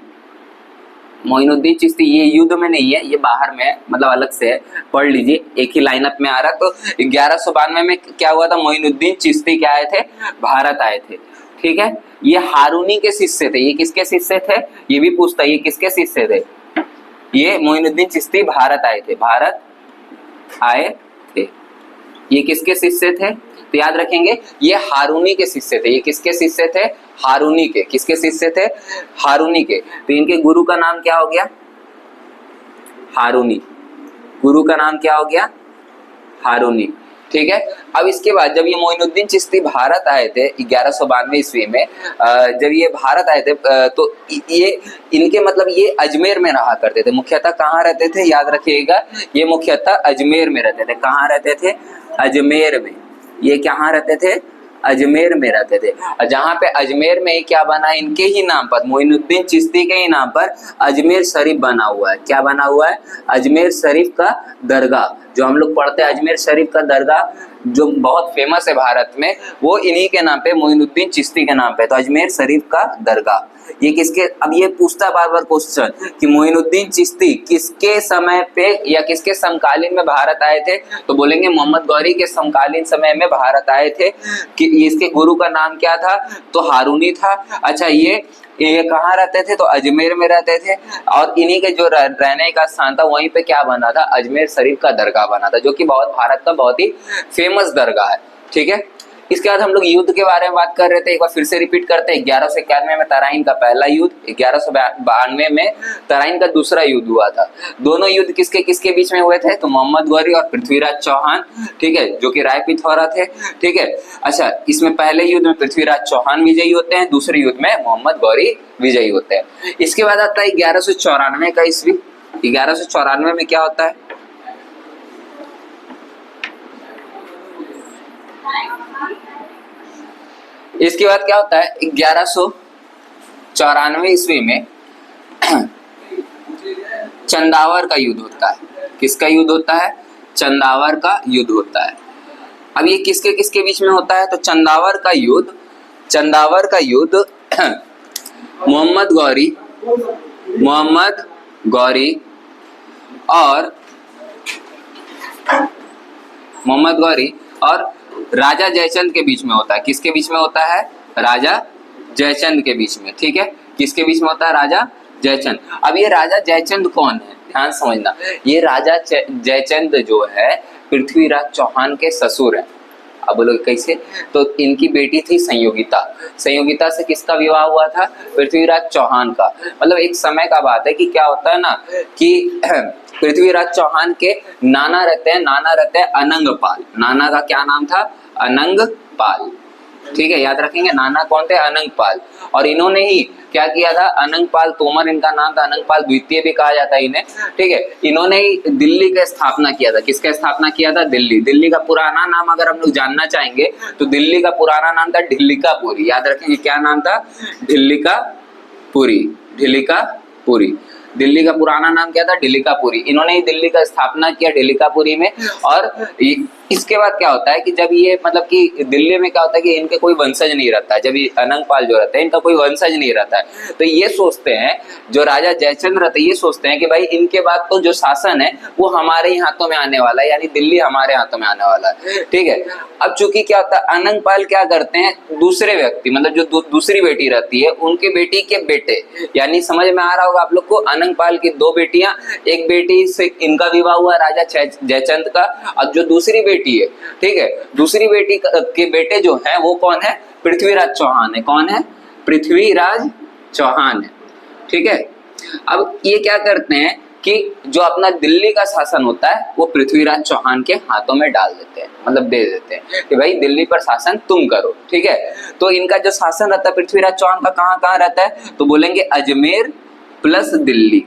मोइनुद्दीन चिश्ती ये युद्ध में नहीं है, ये बाहर में है, मतलब अलग से है, पढ़ लीजिए, एक ही लाइनअप में आ रहा। तो 1192 में क्या हुआ था? मोइनुद्दीन चिश्ती क्या आए थे? भारत आए थे, ठीक है। ये हारूनी के शिष्य थे। ये किसके शिष्य थे? ये भी पूछता है, ये किसके शिष्य थे? ये मोइनुद्दीन चिश्ती भारत आए थे, भारत आए थे। ये किसके शिष्य थे? तो याद रखेंगे, ये हारूनी के शिष्य थे। ये किसके शिष्य थे? हारूनी के। किसके शिष्य थे? हारूनी के। तो इनके गुरु का नाम क्या हो गया? हारूनी। गुरु का नाम क्या हो गया? हारूनी, ठीक है। अब इसके बाद जब ये मोइनुद्दीन चिश्ती भारत आए थे 1192 ईस्वी में, जब ये भारत आए थे तो ये इनके मतलब ये अजमेर में रहा करते थे। मुख्यतः कहाँ रहते थे? याद रखिएगा, ये मुख्यतः अजमेर में रहते थे। कहाँ रहते थे? अजमेर में। ये कहाँ रहते थे? अजमेर में रहते थे। जहाँ पे अजमेर में क्या बना? इनके ही नाम पर, मोइनुद्दीन चिश्ती के ही नाम पर अजमेर शरीफ बना हुआ है। क्या बना हुआ है? अजमेर शरीफ का दरगाह। जो हम लोग पढ़ते हैं अजमेर शरीफ का दरगाह, जो बहुत फेमस है भारत में, वो इन्हीं के नाम पे, मोइनुद्दीन चिश्ती के नाम पे। तो अजमेर शरीफ का दरगाह ये किसके? अब ये पूछता बार बार क्वेश्चन कि मोइनुद्दीन चिश्ती किसके समय पे या किसके समकालीन में भारत आए थे? तो बोलेंगे मोहम्मद गौरी के समकालीन समय में भारत आए थे। कि इसके गुरु का नाम क्या था? तो हारूनी था। अच्छा, ये कहाँ रहते थे? तो अजमेर में रहते थे। और इन्हीं के जो रहने का स्थान था, वहीं पे क्या बना था? अजमेर शरीफ का दरगाह बना था, जो कि बहुत भारत का बहुत ही फेमस दरगाह है, ठीक है। इसके बाद हम लोग युद्ध के बारे में बात कर रहे थे, एक बार फिर से रिपीट करते हैं। 1191 में तराइन का पहला युद्ध, 1192 में तराइन का दूसरा युद्ध हुआ था। दोनों युद्ध किसके किसके बीच में हुए थे? तो मोहम्मद गौरी और पृथ्वीराज चौहान, ठीक है, जो कि राय पिथौरा थे, ठीक है। अच्छा, इसमें पहले युद्ध में पृथ्वीराज चौहान विजयी होते हैं, दूसरे युद्ध में मोहम्मद गौरी विजयी होते हैं। इसके बाद आता है 1194 का ईस्वी। 1194 में क्या होता है? इसके बाद क्या होता है? 1194 ईस्वी में चंदावर का युद्ध होता है। किसका युद्ध होता है? चंदावर का युद्ध होता है। अब ये किसके किसके बीच में होता है? तो चंदावर का युद्ध मोहम्मद गौरी और राजा जयचंद के बीच में होता है। किसके बीच में होता है? राजा जयचंद के बीच में, ठीक है। किसके बीच में होता है? राजा जयचंद। अब ये राजा जयचंद कौन है? ध्यान समझना, ये राजा जयचंद जो है पृथ्वीराज चौहान के ससुर हैं। अब बोलोगे कैसे? तो इनकी बेटी थी संयोगिता से किसका विवाह हुआ था? पृथ्वीराज चौहान का। मतलब एक समय का बात है कि क्या होता है ना कि पृथ्वीराज चौहान के नाना रहते हैं अनंगपाल। नाना का क्या नाम था? अनंगपाल। ठीक है, याद रखेंगे। नाना कौन थे? अनंगपाल। और इन्होंने ही क्या किया था? अनंगपाल तोमर इनका नाम था, अनंगपाल द्वितीय भी कहा जाता है इन्हें। ठीक है, इन्होंने ही दिल्ली का स्थापना किया था। किसका स्थापना किया था? दिल्ली। दिल्ली का पुराना नाम अगर हम लोग जानना चाहेंगे तो दिल्ली का पुराना नाम था ढिल्लिकापुरी। याद रखेंगे, क्या नाम था? ढिल्लिकापुरी। ढिल्लिकापुरी। दिल्ली का पुराना नाम क्या था? ढिल्लिकापुरी। इन्होंने ही दिल्ली का स्थापना किया ढिल्लिकापुरी में। और इसके बाद क्या होता है कि जब ये मतलब कि दिल्ली में क्या होता है कि इनके कोई वंशज नहीं रहता है। जब ये अनंगपाल जो रहते हैं इनका कोई वंशज नहीं रहता है, तो ये सोचते हैं, जो राजा जयचंद रहते हैं ये सोचते हैं कि भाई इनके बाद तो जो शासन है वो हमारे ही हाथों में आने वाला है, यानी दिल्ली हमारे हाथों में आने वाला है। ठीक है, अब चूंकि क्या होता है, अनंगपाल क्या करते हैं, दूसरे व्यक्ति मतलब जो दूसरी बेटी रहती है उनके बेटी के बेटे, यानी समझ में आ रहा होगा आप लोग को, अनंगपाल की दो बेटियां, एक बेटी से इनका विवाह हुआ राजा जयचंद का, और जो दूसरी बेटी है, ठीक है, दूसरी बेटी के बेटे जो है वो कौन है? पृथ्वीराज चौहान है। कौन है? पृथ्वीराज चौहान है। ठीक है, अब ये क्या करते हैं कि जो अपना दिल्ली का शासन होता है वो पृथ्वीराज चौहान के हाथों में डाल देते हैं, मतलब दे देते हैं कि भाई दिल्ली पर शासन तुम करो। ठीक है, तो इनका जो शासन रहता है पृथ्वीराज चौहान का कहाँ कहाँ रहता है? तो बोलेंगे अजमेर प्लस दिल्ली।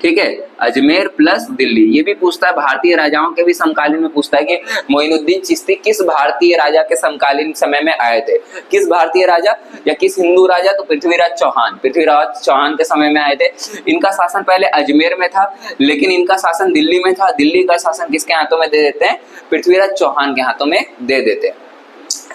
ठीक है, अजमेर प्लस दिल्ली। ये भी पूछता है, भारतीय राजाओं के भी समकालीन में पूछता है कि मोइनुद्दीन चिश्ती किस भारतीय राजा के समकालीन समय में आए थे? किस भारतीय राजा या किस हिंदू राजा? तो पृथ्वीराज चौहान। पृथ्वीराज चौहान के समय में आए थे। इनका शासन पहले अजमेर में था, लेकिन इनका शासन दिल्ली में था। दिल्ली का शासन किसके हाथों में दे देते हैं? पृथ्वीराज चौहान के हाथों में दे देते हैं।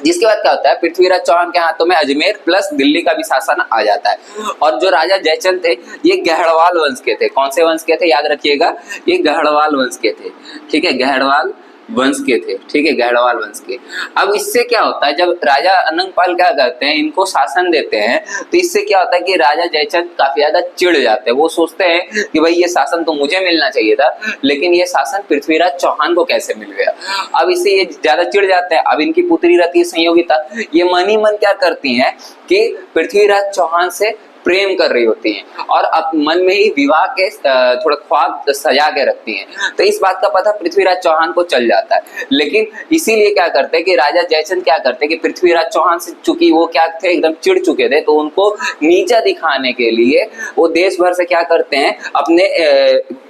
जिसके बाद क्या होता है, पृथ्वीराज चौहान के हाथों में अजमेर प्लस दिल्ली का भी शासन आ जाता है। और जो राजा जयचंद थे ये गहड़वाल वंश के थे। कौन से वंश के थे? याद रखिएगा, ये गहड़वाल वंश के थे। ठीक है, गहड़वाल वंश के थे। ठीक है, गहड़वाल वंश के। अब इससे क्या होता है, जब राजा अनंगपाल क्या करते हैं, इनको शासन देते हैं, तो इससे क्या होता है कि राजा जयचंद काफी ज्यादा चिढ़ जाते हैं। वो सोचते हैं कि भाई ये शासन तो मुझे मिलना चाहिए था, लेकिन ये शासन पृथ्वीराज चौहान को कैसे मिल गया। अब इससे ये ज्यादा चिढ़ जाते हैं। अब इनकी पुत्री रहती है संयोगिता, ये मन ही मन क्या करती है कि पृथ्वीराज चौहान से प्रेम कर रही होती हैं और अब मन में ही विवाह के थोड़ा ख्वाब सजा के रखती हैं। तो इस बात का पता पृथ्वीराज चौहान को चल जाता है, लेकिन इसीलिए क्या करते हैं कि राजा जयचंद क्या करते हैं कि पृथ्वीराज चौहान से, चूंकि वो क्या थे, एकदम चिढ़ चुके थे, तो उनको नीचा दिखाने के लिए वो देश भर से क्या करते हैं, अपने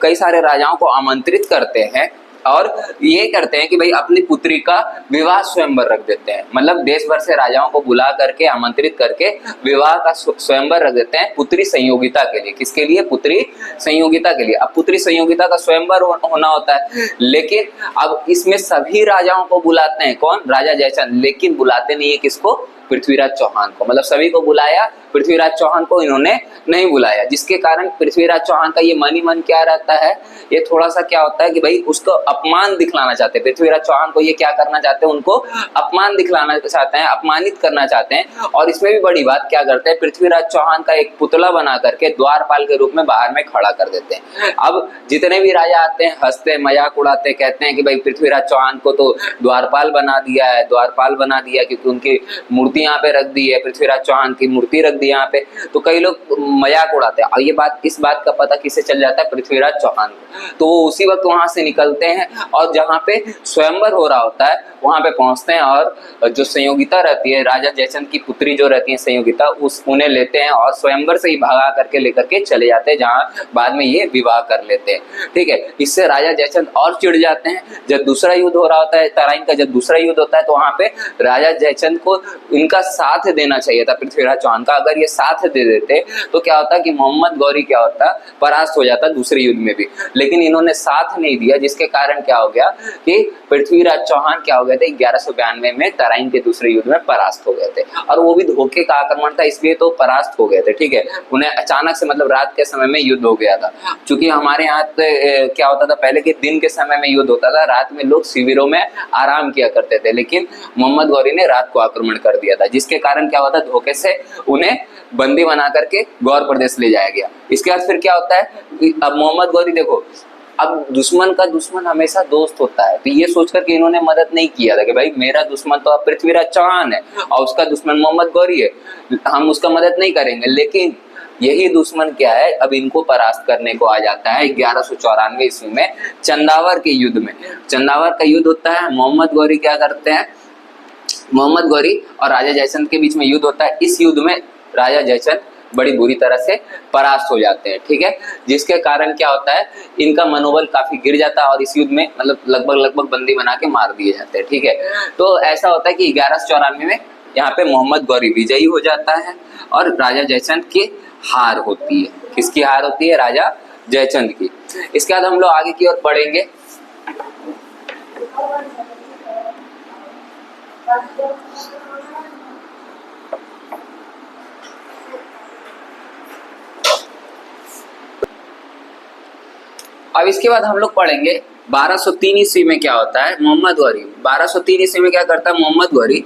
कई सारे राजाओं को आमंत्रित करते हैं और ये करते हैं कि भाई अपनी पुत्री का विवाह स्वयंवर रख देते हैं। मतलब देश भर से राजाओं को बुला करके, आमंत्रित करके विवाह का स्वयंवर रख देते हैं पुत्री संयोगिता के लिए। किसके लिए? पुत्री संयोगिता के लिए। अब पुत्री संयोगिता का स्वयंवर होना होता है, लेकिन अब इसमें सभी राजाओं को बुलाते हैं। कौन? राजा जयचंद। लेकिन बुलाते नहीं है किसको? पृथ्वीराज चौहान को। मतलब सभी को बुलाया, पृथ्वीराज चौहान को इन्होंने नहीं बुलाया, जिसके कारण पृथ्वीराज चौहान का ये मन ही मन क्या रहता है, ये थोड़ा सा क्या होता है कि भाई उसको अपमान दिखलाना चाहते हैं। पृथ्वीराज चौहान को ये क्या करना चाहते हैं, उनको अपमान दिखलाना चाहते हैं, अपमानित करना चाहते हैं। और इसमें भी बड़ी बात क्या करते हैं, पृथ्वीराज चौहान का एक पुतला बना करके द्वारपाल के रूप में बाहर में खड़ा कर देते हैं। अब जितने भी राजा आते हैं हंसते मजाक उड़ाते, कहते हैं कि भाई पृथ्वीराज चौहान को तो द्वारपाल बना दिया है, द्वारपाल बना दिया क्योंकि उनकी मूर्ति यहाँ पे रख दी है, पृथ्वीराज चौहान की मूर्ति रख दी यहाँ पे। तो कई लोग मजाक उड़ाते हैं और ये बात, इस बात का पता किसे चल जाता है? पृथ्वीराज चौहान को। तो वो उसी वक्त वहां से निकलते हैं और जहाँ पे स्वयंवर हो रहा होता है वहां पे पहुंचते हैं और जो संयोगिता रहती है, राजा जयचंद की पुत्री जो रहती है संयोगिता, उन्हें लेते हैं और स्वयंवर से ही भगा करके लेकर के चले जाते हैं, जहाँ बाद में ये विवाह कर लेते हैं। ठीक है, इससे राजा जयचंद और चिढ़ जाते हैं। जब दूसरा युद्ध हो रहा होता है, तराइन का जब दूसरा युद्ध होता है, तो वहां पे राजा जयचंद को इनका साथ देना चाहिए था पृथ्वीराज चौहान का। अगर ये साथ दे देते तो क्या होता कि मोहम्मद गौरी क्या होता, परास्त हो जाता दूसरे युद्ध में भी। लेकिन इन्होंने साथ नहीं दिया, जिसके कारण क्या हो गया कि पृथ्वीराज चौहान क्या हो गए थे, 1192 में तराइन के दूसरे युद्ध में परास्त हो गए थे। और वो भी धोखे का आक्रमण था, इसलिए तो परास्त हो गए थे। ठीक है, उन्हें अचानक से, मतलब रात के समय में युद्ध हो गया था। क्योंकि हमारे यहाँ क्या होता था पहले कि दिन के समय में युद्ध होता था, रात में लोग शिविरों में आराम किया करते थे, लेकिन मोहम्मद गौरी ने रात को आक्रमण कर दिया था, जिसके कारण क्या होता, धोखे से उन्हें बंदी बना करके गौर प्रदेश ले जाया गया। इसके बाद फिर क्या होता है, अब मोहम्मद गौरी देखो, अब दुश्मन का दुश्मन हमेशा दोस्त होता है, तो ये सोचकर कि इन्होंने मदद नहीं किया था कि भाई मेरा दुश्मन तो अब पृथ्वीराज चौहान है और उसका दुश्मन मोहम्मद गौरी है, हम उसका मदद नहीं करेंगे। लेकिन यही दुश्मन क्या है, अब इनको परास्त करने को आ जाता है 1194 ईस्वी में चंदावर के युद्ध में। चंदावर का युद्ध होता है, मोहम्मद गौरी क्या करते हैं, मोहम्मद गौरी और राजा जयचंद के बीच में युद्ध होता है। इस युद्ध में राजा जयचंद बड़ी बुरी तरह से परास्त हो जाते हैं, ठीक है, जिसके कारण क्या होता है, इनका मनोबल काफी गिर जाता है और इस युद्ध में मतलब लगभग बंदी बना के मार दिए जाते हैं, ठीक है। तो ऐसा होता है कि 1194 में यहाँ पे मोहम्मद गौरी विजयी हो जाता है और राजा जयचंद की हार होती है। किसकी हार होती है? राजा जयचंद की। इसके बाद हम लोग आगे की ओर बढ़ेंगे। अब इसके बाद हम लोग पढ़ेंगे 1203 ईस्वी में क्या होता है। मोहम्मद गौरी 1203 ईस्वी में क्या करता है? मोहम्मद गौरी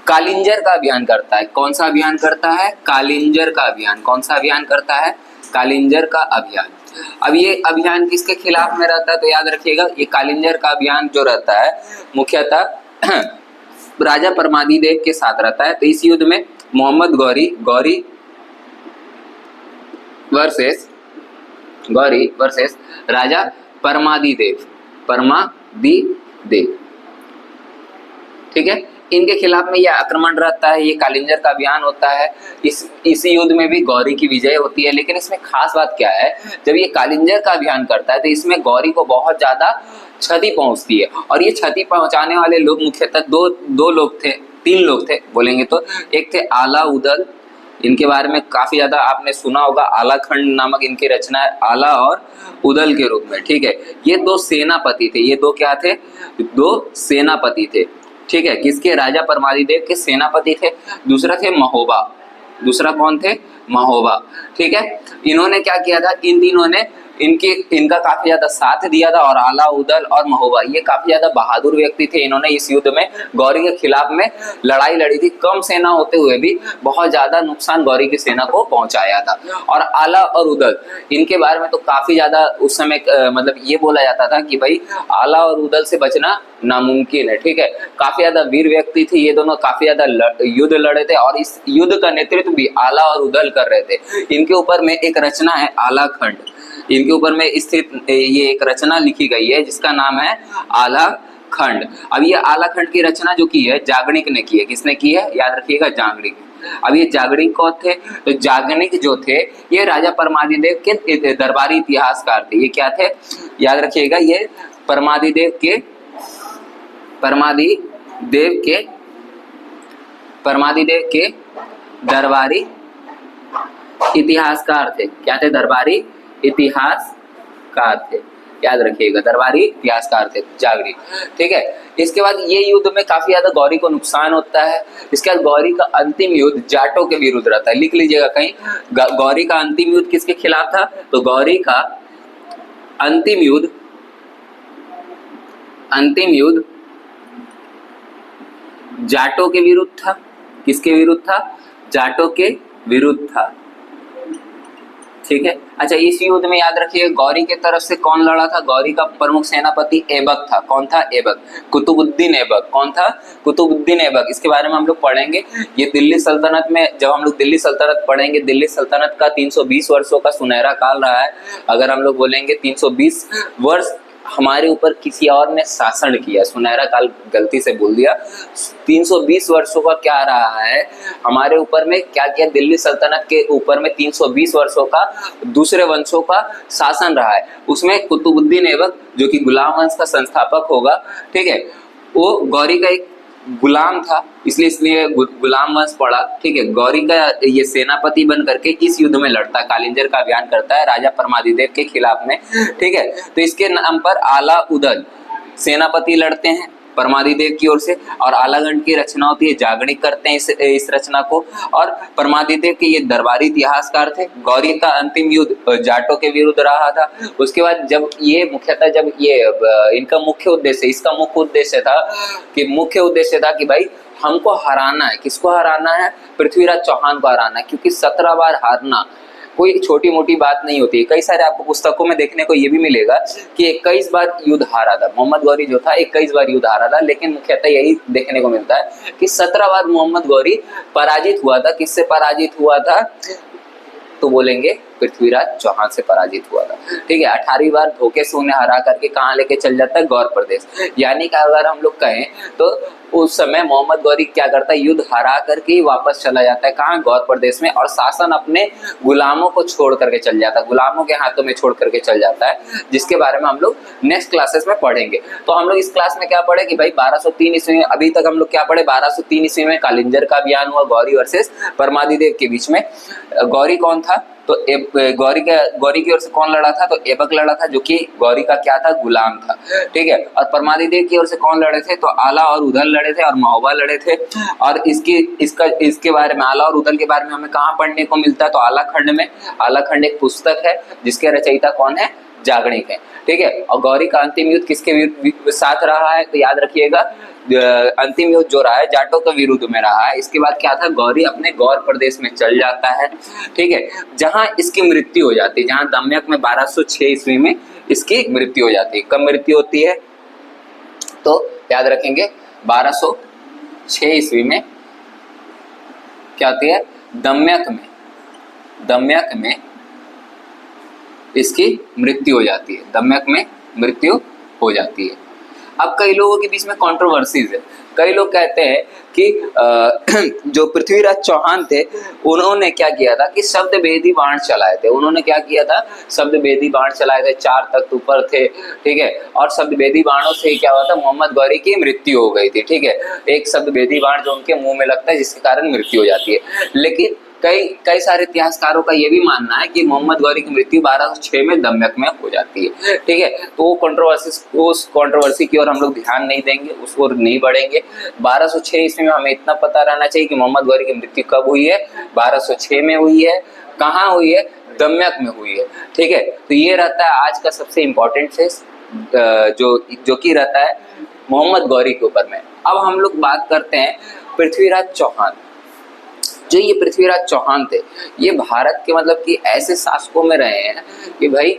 कालिंजर का अभियान करता है। कौन सा अभियान करता है? कालिंजर का अभियान। कौन सा अभियान करता है? कालिंजर का अभियान। अब ये अभियान किसके खिलाफ में रहता है? तो याद रखिएगा, ये कालिंजर का अभियान जो रहता है मुख्यतः राजा परमादिदेव के साथ रहता है। तो इस युद्ध में मोहम्मद गौरी वर्सेस राजा परमादिदेव, ठीक है, इनके खिलाफ में यह आक्रमण रहता है। ये कालिंजर का अभियान होता है। इस युद्ध में भी गौरी की विजय होती है। लेकिन इसमें खास बात क्या है, जब ये कालिंजर का अभियान करता है तो इसमें गौरी को बहुत ज्यादा क्षति पहुंचती है। और ये क्षति पहुंचाने वाले लोग मुख्यतः तीन लोग थे बोलेंगे तो। एक थे आला उदल, इनके बारे में काफी ज्यादा आपने सुना होगा। आलाखंड नामक इनकी रचना है, आला और उदल के रूप में, ठीक है। ये दो सेनापति थे। ये दो क्या थे? दो सेनापति थे, ठीक है। किसके? राजा परमादिदेव के सेनापति थे। दूसरा थे महोबा। दूसरा कौन थे? महोबा, ठीक है। इन्होंने क्या किया था? इन तीनों ने इनका काफी ज्यादा साथ दिया था। और आला उदल और महोबा ये काफी ज्यादा बहादुर व्यक्ति थे। इन्होंने इस युद्ध में गौरी के खिलाफ में लड़ाई लड़ी थी। कम सेना होते हुए भी बहुत ज्यादा नुकसान गौरी की सेना को पहुंचाया था। और आला और उदल इनके बारे में तो काफी ज्यादा उस समय मतलब ये बोला जाता था कि भाई आला और उदल से बचना नामुमकिन है, ठीक है। काफी ज्यादा वीर व्यक्ति थे ये दोनों, काफी ज्यादा युद्ध लड़े थे और इस युद्ध का नेतृत्व भी आला और उदल कर रहे थे। इनके ऊपर में एक रचना है आलाखंड। इनके ऊपर में स्थित ये एक रचना लिखी गई है जिसका नाम है आलाखंड। अब ये आलाखंड की रचना जो की है जागणिक ने की है। किसने की है? याद रखिएगा, जागणिक। अब ये जागणिक कौन थे? तो जागणिक जो थे ये राजा परमादिदेव के दरबारी इतिहासकार थे। ये क्या थे? याद रखिएगा, ये परमादिदेव के दरबारी इतिहासकार थे। क्या थे? दरबारी इतिहासकार थे। याद रखिएगा, दरबारी इतिहासकार थे जागरी, ठीक है। इसके बाद ये युद्ध में काफी ज्यादा गौरी को नुकसान होता है। इसके बाद गौरी का अंतिम युद्ध जाटों के विरुद्ध रहता है। लिख लीजिएगा कहीं, गौरी का अंतिम युद्ध किसके खिलाफ था? तो गौरी का अंतिम युद्ध जाटों के विरुद्ध था। किसके विरुद्ध था? जाटों के विरुद्ध था, ठीक है। अच्छा, इस युद्ध में याद रखिए गौरी के तरफ से कौन लड़ा था? गौरी का प्रमुख सेनापति ऐबक था। कौन था? ऐबक, कुतुबुद्दीन ऐबक। कौन था? कुतुबुद्दीन ऐबक। इसके बारे में हम लोग पढ़ेंगे। ये दिल्ली सल्तनत में, जब हम लोग दिल्ली सल्तनत पढ़ेंगे, दिल्ली सल्तनत का 320 वर्षों का सुनहरा काल रहा है। अगर हम लोग बोलेंगे 320 वर्ष हमारे ऊपर किसी और ने शासन किया, सुनहरा काल गलती से बोल दिया, 320 वर्षों का क्या रहा है हमारे ऊपर में, क्या किया? दिल्ली सल्तनत के ऊपर में 320 वर्षों का दूसरे वंशों का शासन रहा है। उसमें कुतुबुद्दीन ऐबक जो कि गुलाम वंश का संस्थापक होगा, ठीक है, वो गौरी का एक गुलाम था, इसलिए गुलाम वंश पड़ा, ठीक है। गौरी का ये सेनापति बन करके इस युद्ध में लड़ता है, कालिंजर का अभियान करता है राजा परमादिदेव के खिलाफ में, ठीक है। तो इसके नाम पर आला उदल सेनापति लड़ते हैं परमादिदेव की ओर से, और आलाखंड की रचना होती है, जागणिक करते हैं इस रचना को। और परमादिदेव के ये दरबारी इतिहासकार थे। गौरी का अंतिम युद्ध जाटों के विरुद्ध रहा था। उसके बाद जब ये मुख्यतः जब ये इनका मुख्य उद्देश्य, इसका मुख्य उद्देश्य था कि भाई हमको हराना है। किसको हराना है? पृथ्वीराज चौहान को हराना है, क्योंकि 17 बार हारना कोई छोटी मोटी बात नहीं होती है। कई सारे आपको पुस्तकों में देखने को ये भी मिलेगा कि 21 बार युद्ध हारा था मोहम्मद गौरी जो था, 21 बार युद्ध हारा था। लेकिन मुख्यतः यही देखने को मिलता है कि 17 बार मोहम्मद गौरी पराजित हुआ था। किससे पराजित हुआ था? तो बोलेंगे पृथ्वीराज चौहान से पराजित हुआ था, ठीक है। 18वीं बार धोखे से उन्हें हरा करके कहाँ लेके चल जाता है? गौर प्रदेश। यानी कि अगर हम लोग कहें तो उस समय मोहम्मद गौरी क्या करता है, युद्ध हरा करके ही वापस चला जाता है कहाँ, गौर प्रदेश में, और शासन अपने गुलामों को छोड़ करके चल जाता है, गुलामों के हाथों में छोड़ करके चल जाता है, जिसके बारे में हम लोग नेक्स्ट क्लासेस में पढ़ेंगे। तो हम लोग इस क्लास में क्या पढ़े कि भाई 1203 ईस्वी में, अभी तक हम लोग क्या पढ़े, 1203 ईस्वी में कालिंजर का अभियान हुआ गौरी वर्सेस परमादिदेव के बीच में। गौरी कौन था, तो गौरी की ओर से कौन लड़ा था, तो ऐबक लड़ा था, जो कि गौरी का क्या था, गुलाम था, ठीक है। और परमादिदेव की ओर से कौन लड़े थे, तो आला और उदल लड़े थे और महोबा लड़े थे। और इसके बारे में, आला और उदल के बारे में हमें कहाँ पढ़ने को मिलता है, तो आला खंड में। आला खंड एक पुस्तक है जिसके रचयिता कौन है, जागणिक है, ठीक है। और गौरी का अंतिम युद्ध किसके साथ रहा है, तो याद रखिएगा अंतिम युद्ध जो रहा है जाटों के विरुद्ध में रहा है। इसके बाद क्या था, गौरी अपने गौर प्रदेश में चल जाता है, ठीक है, जहां इसकी मृत्यु हो जाती है, जहां दम्यक में 1206 ईस्वी में इसकी मृत्यु हो जाती है। कब मृत्यु होती है, तो याद रखेंगे 1206 ईस्वी में क्या होती है, दम्यक में इसकी मृत्यु हो जाती है, दम्यक में मृत्यु हो जाती है। अब कई लोगों के बीच में कंट्रोवर्सीज है, कई लोग कहते हैं कि जो पृथ्वीराज चौहान थे उन्होंने क्या किया था कि शब्द भेदी बाण चलाए थे। उन्होंने क्या किया था, शब्द भेदी बाण चलाए थे, 4 तख्त ऊपर थे, ठीक है। और शब्द भेदी बाणों से क्या हुआ था, मोहम्मद गौरी की मृत्यु हो गई थी, ठीक है। एक शब्द भेदी बाण जो उनके मुंह में लगता है जिसके कारण मृत्यु हो जाती है। लेकिन कई सारे इतिहासकारों का ये भी मानना है कि मोहम्मद गौरी की मृत्यु 1206 में दम्यक में हो जाती है, ठीक है। तो उस कंट्रोवर्सी की ओर हम लोग ध्यान नहीं देंगे, उस ओर नहीं बढ़ेंगे। 1206 ईस्वी में हमें इतना पता रहना चाहिए कि मोहम्मद गौरी की मृत्यु कब हुई है, 1206 में हुई है। कहाँ हुई है, दम्यक में हुई है, ठीक है। तो ये रहता है आज का सबसे इम्पोर्टेंट फेस जो कि रहता है मोहम्मद गौरी के ऊपर में। अब हम लोग बात करते हैं पृथ्वीराज चौहान। जो ये पृथ्वीराज चौहान थे, ये भारत के मतलब कि ऐसे शासकों में रहे हैं कि भाई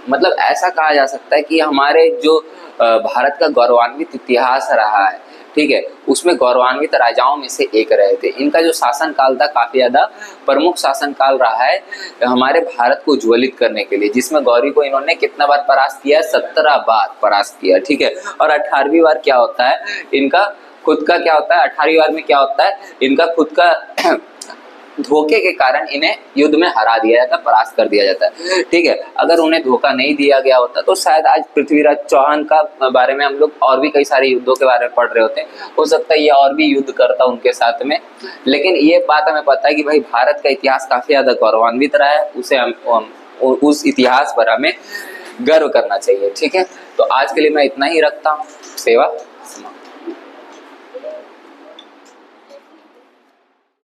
मतलब ऐसा कहा जा सकता है कि हमारे जो भारत का गौरवान्वित इतिहास रहा है, ठीक है, उसमें गौरवान्वित राजाओं में से एक रहे थे। इनका जो शासन काल था काफी ज्यादा प्रमुख शासन काल रहा है हमारे भारत को उज्ज्वलित करने के लिए, जिसमें गौरी को इन्होंने कितना बार परास्त किया, 17 बार परास्त किया, ठीक है। और 18वीं बार क्या होता है, इनका खुद का क्या होता है, 18वीं बार में क्या होता है, इनका खुद का धोखे के कारण इन्हें युद्ध में हरा दिया जाता है, परास्त कर दिया जाता है, ठीक है। अगर उन्हें धोखा नहीं दिया गया होता तो शायद आज पृथ्वीराज चौहान का बारे में हम लोग और भी कई सारे युद्धों के बारे में पढ़ रहे होते हैं। हो सकता है ये और भी युद्ध करता उनके साथ में, लेकिन ये बात हमें पता है कि भाई भारत का इतिहास काफी ज्यादा गौरवान्वित रहा है, उसे उस इतिहास पर हमें गर्व करना चाहिए, ठीक है। तो आज के लिए मैं इतना ही रखता हूँ। सेवा।